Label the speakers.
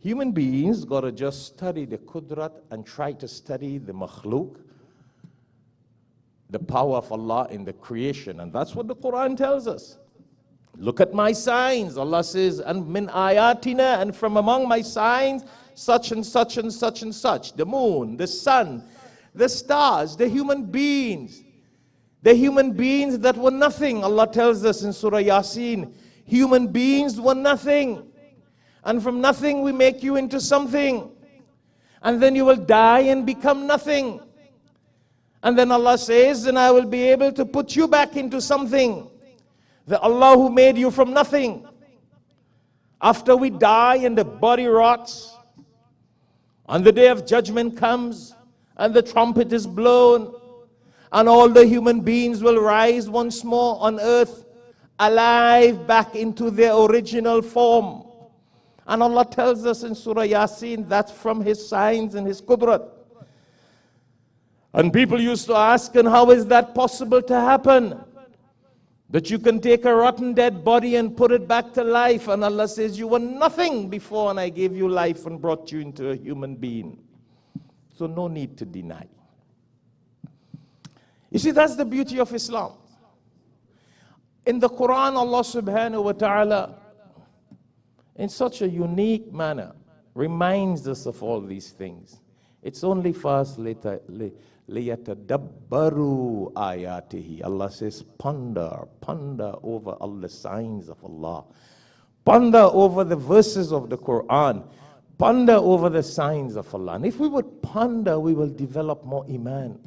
Speaker 1: Human beings got to just study the Qudrat and try to study the makhluk, the power of Allah in the creation. And that's what the Quran tells us. Look at my signs. Allah says, and min ayatina, and from among my signs, such and such and such and such. The moon, the sun, the stars, the human beings. The human beings that were nothing. Allah tells us in Surah Yasin, human beings were nothing. And from nothing we make you into something. And then you will die and become nothing. And then Allah says, and I will be able to put you back into something. The Allah who made you from nothing. After we die and the body rots, and the day of judgment comes, and the trumpet is blown, and all the human beings will rise once more on earth, alive back into their original form. And Allah tells us in Surah Yasin, that's from His signs and His Qudrat. And people used to ask, and how is that possible to happen? That you can take a rotten dead body and put it back to life. And Allah says, you were nothing before and I gave you life and brought you into a human being. So no need to deny. You see, that's the beauty of Islam. In the Quran, Allah subhanahu wa ta'ala, in such a unique manner, reminds us of all these things. It's only for us later. لِيَتَدَبَّرُوا آيَاتِهِ. Allah says, ponder over all the signs of Allah. Ponder over the verses of the Quran. Ponder over the signs of Allah. And if we would ponder, we will develop more iman.